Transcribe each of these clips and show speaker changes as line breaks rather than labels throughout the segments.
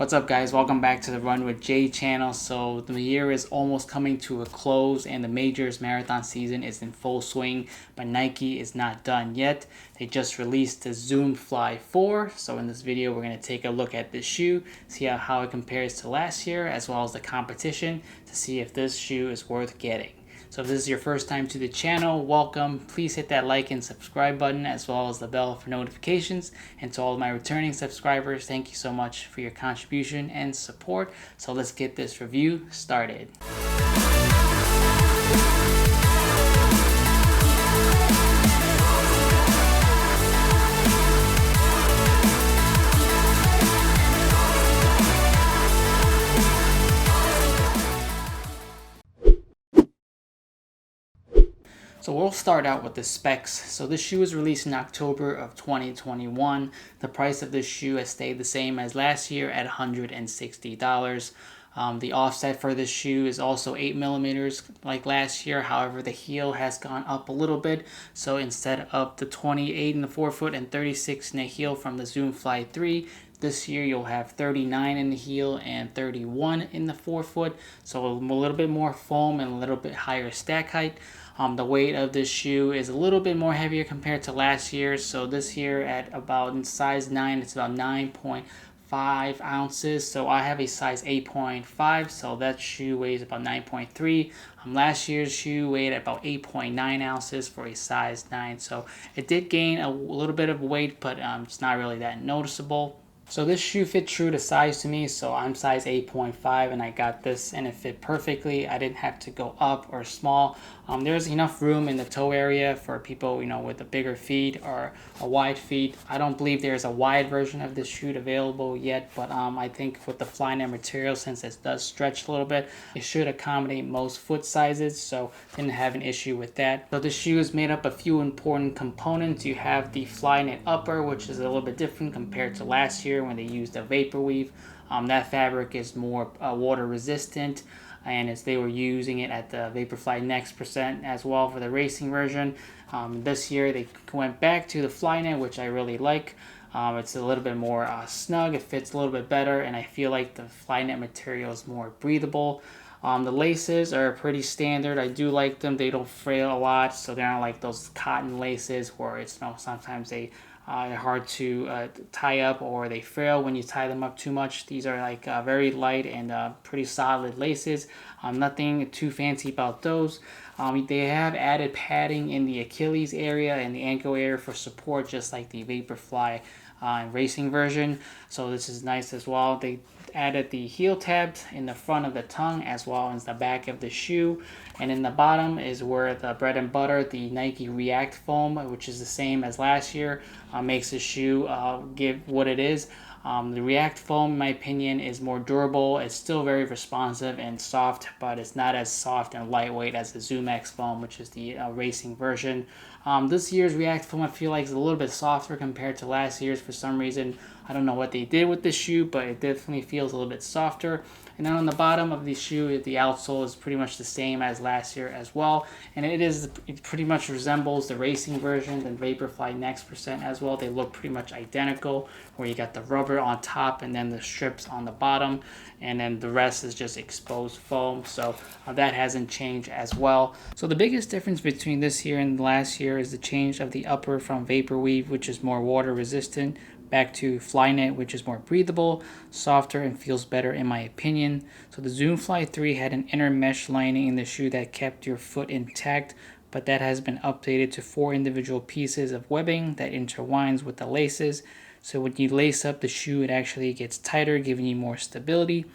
What's up, guys? Welcome back to the Run with Jay channel. So the year is almost coming to a close and the majors marathon season is in full swing, but Nike is not done yet. They just released the Zoom Fly 4. So in this video we're going to take a look at this shoe, see how it compares to last year as well as the competition to see if this shoe is worth getting. So if this is your first time to the channel, welcome. Please hit that like and subscribe button as well as the bell for notifications. And to all of my returning subscribers, thank you so much for your contribution and support. So let's get this review started. So we'll start out with the specs. So this shoe was released in October of 2021. The price of this shoe has stayed the same as last year at $160. The offset for this shoe is also 8 millimeters like last year. However, the heel has gone up a little bit. So instead of the 28 in the forefoot and 36 in the heel from the Zoom Fly 3, this year you'll have 39 in the heel and 31 in the forefoot. So a little bit more foam and a little bit higher stack height. The weight of this shoe is a little bit more heavier compared to last year. So this year at about in size 9, it's about 9.5 ounces. So I have a size 8.5, so that shoe weighs about 9.3. Last year's shoe weighed about 8.9 ounces for a size 9. So it did gain a little bit of weight, but it's not really that noticeable. So this shoe fit true to size to me, so I'm size 8.5 and I got this and it fit perfectly. I didn't have to go up or small. There's enough room in the toe area for people, with a bigger feet or a wide feet. I don't believe there's a wide version of this shoe available yet, but I think with the Flyknit material, since it does stretch a little bit, it should accommodate most foot sizes, so didn't have an issue with that. So the shoe is made up of a few important components. You have the Flyknit upper, which is a little bit different compared to last year when they used a vapor weave. That fabric is more water resistant, and as they were using it at the Vaporfly Next Percent as well for the racing version. This year they went back to the Flyknit, which I really like. It's a little bit more snug, it fits a little bit better, and I feel like the Flyknit material is more breathable. The laces are pretty standard. I do like them. They don't frail a lot, so they're not like those cotton laces where it's sometimes they hard to tie up or they frail when you tie them up too much. These are like very light and pretty solid laces. Nothing too fancy about those. They have added padding in the Achilles area and the ankle area for support, just like the Vaporfly racing version. So this is nice as well. They added the heel tabs in the front of the tongue as well as the back of the shoe, and in the bottom is where the bread and butter, the Nike React foam, which is the same as last year, makes the shoe give what it is. The React foam, in my opinion, is more durable. It's still very responsive and soft, but it's not as soft and lightweight as the Zoom X foam, which is the racing version. This year's React foam, I feel like, is a little bit softer compared to last year's for some reason. I don't know what they did with the shoe, but it definitely feels a little bit softer. And then on the bottom of the shoe, the outsole is pretty much the same as last year as well. And it pretty much resembles the racing version and Vaporfly Next Percent as well. They look pretty much identical, where you got the rubber on top and then the strips on the bottom. And then the rest is just exposed foam. So that hasn't changed as well. So the biggest difference between this year and last year is the change of the upper from Vapor Weave, which is more water resistant, back to Flyknit, which is more breathable, softer, and feels better in my opinion. So the Zoom Fly 3 had an inner mesh lining in the shoe that kept your foot intact, but that has been updated to 4 individual pieces of webbing that intertwines with the laces. So when you lace up the shoe, it actually gets tighter, giving you more stability.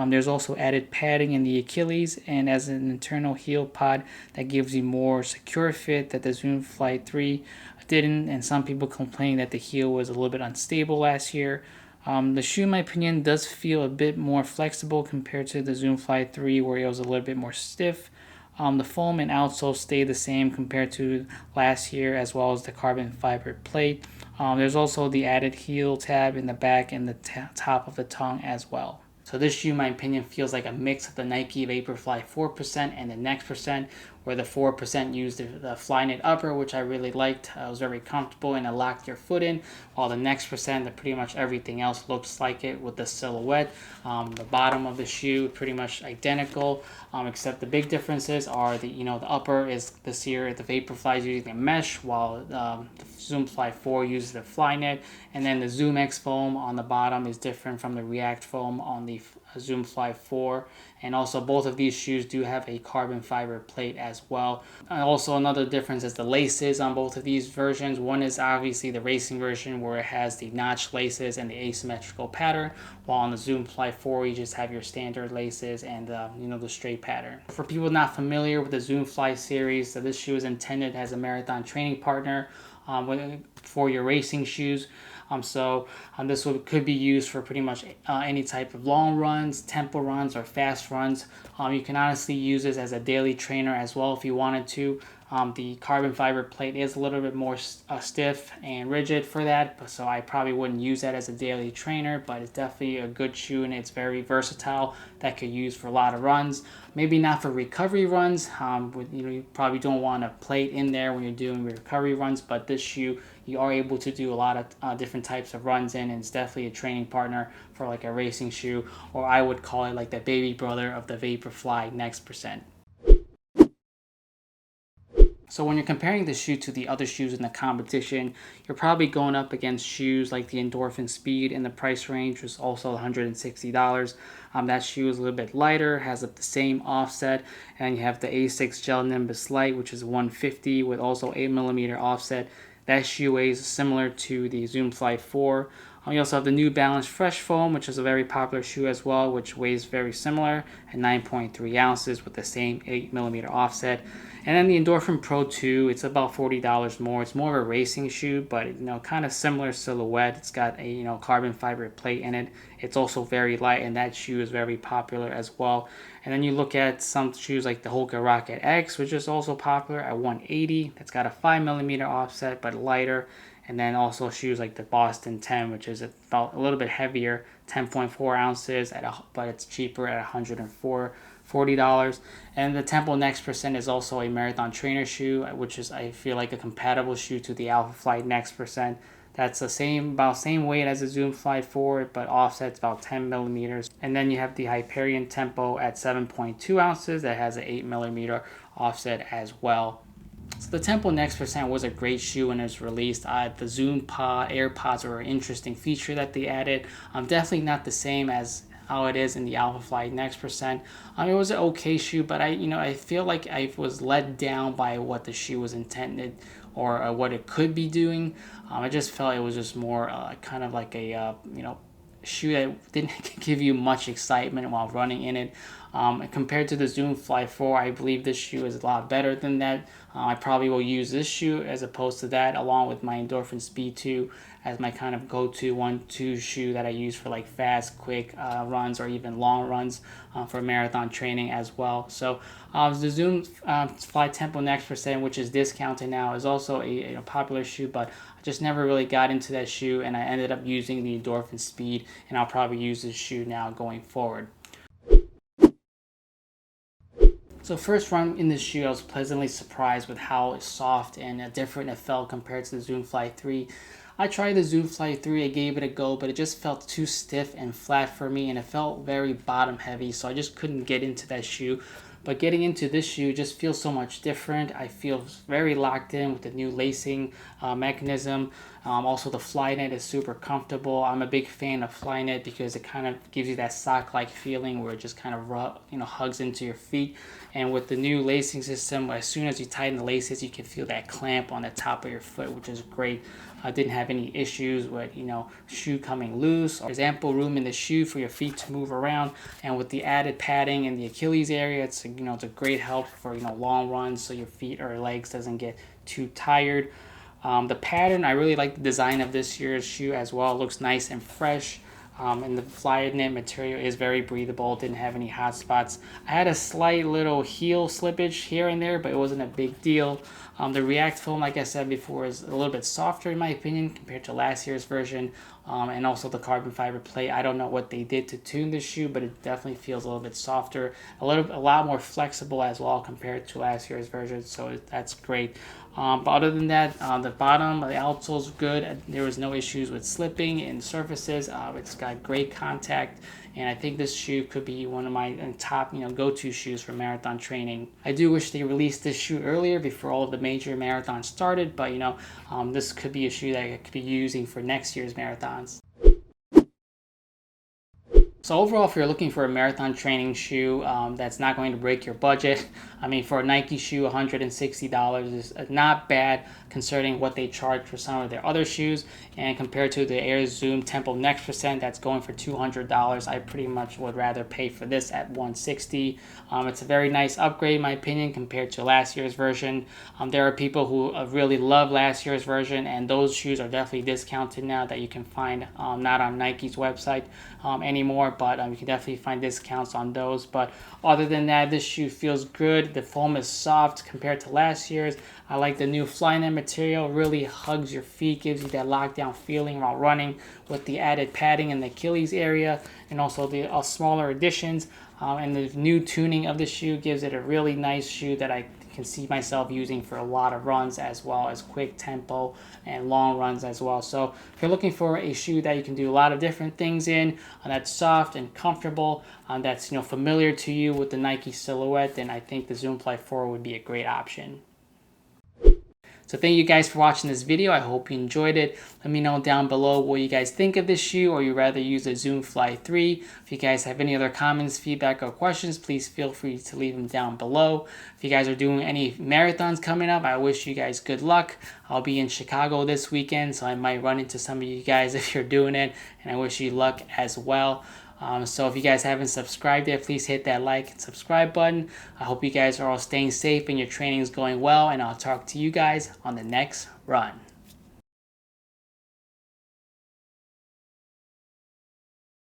There's also added padding in the Achilles and as an internal heel pod that gives you more secure fit that the Zoom Fly 3 didn't, and some people complain that the heel was a little bit unstable last year. The shoe, in my opinion, does feel a bit more flexible compared to the Zoom Fly 3 where it was a little bit more stiff. The foam and outsole stay the same compared to last year, as well as the carbon fiber plate. There's also the added heel tab in the back and the top of the tongue as well. So this shoe, in my opinion, feels like a mix of the Nike Vaporfly 4% and the Next Percent, where the 4% used the Flyknit upper, which I really liked. It was very comfortable and it locked your foot in, while the next percent, pretty much everything else looks like it with the silhouette. The bottom of the shoe pretty much identical, except the big differences are the upper is this year the Vaporfly is using a mesh, while the Zoom Fly 4 uses the Flyknit, and then the Zoom X foam on the bottom is different from the React foam on the Zoom Fly 4. And also both of these shoes do have a carbon fiber plate as well. And also another difference is the laces on both of these versions. One is obviously the racing version where it has the notch laces and the asymmetrical pattern, while on the Zoom Fly 4 you just have your standard laces and the straight pattern. For people not familiar with the Zoom Fly series, so this shoe is intended as a marathon training partner for your racing shoes. This could be used for pretty much any type of long runs, tempo runs, or fast runs. You can honestly use this as a daily trainer as well if you wanted to. The carbon fiber plate is a little bit more stiff and rigid for that, so I probably wouldn't use that as a daily trainer, but it's definitely a good shoe and it's very versatile that could use for a lot of runs. Maybe not for recovery runs. You probably don't want a plate in there when you're doing recovery runs, but this shoe you are able to do a lot of different types of runs in, and it's definitely a training partner for like a racing shoe, or I would call it like the baby brother of the Vaporfly Next Percent. So when you're comparing the shoe to the other shoes in the competition, you're probably going up against shoes like the Endorphin Speed in the price range, which is also $160. That shoe is a little bit lighter, has the same offset, and you have the Asics Gel Nimbus Lite, which is $150 with also 8mm offset. That shoe weighs similar to the Zoom Fly 4. You also have the New Balance Fresh Foam, which is a very popular shoe as well, which weighs very similar at 9.3 ounces with the same 8mm offset. And then the Endorphin Pro 2, it's about $40 more. It's more of a racing shoe, but kind of similar silhouette. It's got a carbon fiber plate in it. It's also very light, and that shoe is very popular as well. And then you look at some shoes like the Hoka Rocket X, which is also popular at $180. That's got a 5mm offset, but lighter. And then also shoes like the Boston 10, which is about a little bit heavier, 10.4 ounces, but it's cheaper at $140. And the Tempo Next Percent is also a marathon trainer shoe, which is, I feel like, a compatible shoe to the Alpha Flight Next Percent. That's about same weight as the Zoom Fly 4, but offsets about 10mm. And then you have the Hyperion Tempo at 7.2 ounces that has an 8mm offset as well. So the Tempo Next Percent was a great shoe when it was released. The Zoom AirPods were an interesting feature that they added. Definitely not the same as how it is in the Alpha Flight Next Percent. It was an okay shoe, but I feel like I was let down by what the shoe was intended or what it could be doing. I just felt it was just more kind of like a shoe that didn't give you much excitement while running in it. Compared to the Zoom Fly 4, I believe this shoe is a lot better than that. I probably will use this shoe as opposed to that, along with my Endorphin Speed 2 as my kind of go-to 1-2 shoe that I use for like fast, quick runs or even long runs for marathon training as well. So the Zoom Fly Tempo Next Percent, which is discounted now, is also a popular shoe, but I just never really got into that shoe, and I ended up using the Endorphin Speed, and I'll probably use this shoe now going forward. So first run in this shoe, I was pleasantly surprised with how soft and different it felt compared to the Zoom Fly 3. I tried the Zoom Fly 3, I gave it a go, but it just felt too stiff and flat for me, and it felt very bottom heavy, so I just couldn't get into that shoe. But getting into this shoe just feels so much different. I feel very locked in with the new lacing mechanism. Also, the Flyknit is super comfortable. I'm a big fan of Flyknit because it kind of gives you that sock-like feeling where it just kind of hugs into your feet. And with the new lacing system, as soon as you tighten the laces, you can feel that clamp on the top of your foot, which is great. I didn't have any issues with shoe coming loose. There's ample room in the shoe for your feet to move around, and with the added padding in the Achilles area, it's a great help for long runs, so your feet or legs doesn't get too tired. The pattern, I really like the design of this year's shoe as well. It looks nice and fresh. And the Flyknit material is very breathable, didn't have any hot spots. I had a slight little heel slippage here and there, but it wasn't a big deal. The React foam, like I said before, is a little bit softer in my opinion compared to last year's version, and also the carbon fiber plate. I don't know what they did to tune the shoe, but it definitely feels a little bit softer, a lot more flexible as well compared to last year's version. So that's great. But other than that, the bottom, the outsole's good. There was no issues with slipping in surfaces. It's got great contact, and I think this shoe could be one of my top, go-to shoes for marathon training. I do wish they released this shoe earlier before all of the major marathons started, but this could be a shoe that I could be using for next year's marathons. So overall, if you're looking for a marathon training shoe that's not going to break your budget, I mean, for a Nike shoe, $160 is not bad considering what they charge for some of their other shoes. And compared to the Air Zoom Tempo Next Percent that's going for $200, I pretty much would rather pay for this at $160. It's a very nice upgrade, in my opinion, compared to last year's version. There are people who really love last year's version, and those shoes are definitely discounted now that you can find not on Nike's website anymore, but you can definitely find discounts on those. But other than that, this shoe feels good. The foam is soft compared to last year's. I like the new Flyknit material. Really hugs your feet, gives you that lockdown feeling while running with the added padding in the Achilles area, and also the smaller additions. And the new tuning of the shoe gives it a really nice shoe that I can see myself using for a lot of runs, as well as quick tempo and long runs as well. So if you're looking for a shoe that you can do a lot of different things in, that's soft and comfortable, that's familiar to you with the Nike silhouette, then I think the Zoom Fly 4 would be a great option. So thank you guys for watching this video. I hope you enjoyed it. Let me know down below what you guys think of this shoe, or you rather use a Zoom Fly 3. If you guys have any other comments, feedback, or questions, please feel free to leave them down below. If you guys are doing any marathons coming up, I wish you guys good luck. I'll be in Chicago this weekend, so I might run into some of you guys if you're doing it, and I wish you luck as well. So if you guys haven't subscribed yet, please hit that like and subscribe button. I hope you guys are all staying safe and your training is going well, and I'll talk to you guys on the next run.